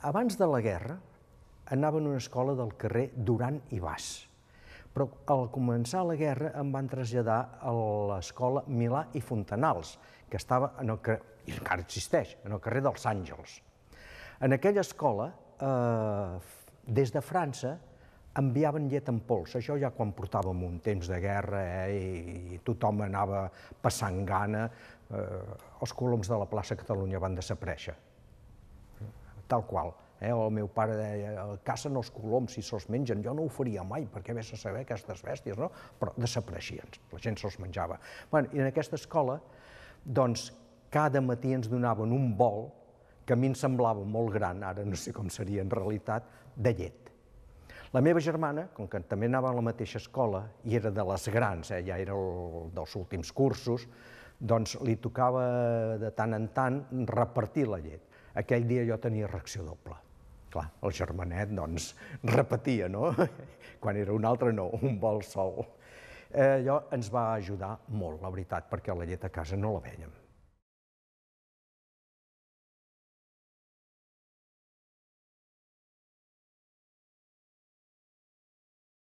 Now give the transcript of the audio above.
abans de la guerra anava a una escola del carrer Duran i Bas, però al començar la guerra em van traslladar a l'escola Milà i Fontanals, que estava, i encara existeix, en el carrer dels Àngels. En aquella escola, des de França, enviaven llet en pols. Això ja quan portàvem un temps de guerra i tothom anava passant gana, els coloms de la plaça Catalunya van desaparèixer, tal qual. El meu pare deia, cacen els coloms si se'ls mengen, jo no ho faria mai, perquè vés a saber aquestes bèsties, no? Però desapareixien, la gent se'ls menjava. I en aquesta escola, doncs, cada matí ens donaven un bol, que a mi em semblava molt gran, ara no sé com seria en realitat, de llet. La meva germana, com que també anava a la mateixa escola, i era de les grans, ja era dels últims cursos, doncs li tocava de tant en tant repartir la llet. Aquell dia jo tenia reacció doble. Clar, el germanet, doncs, repetia, no? Quan era un altre, no, un bol sol. Allò ens va ajudar molt, la veritat, perquè la llet a casa no la vèiem.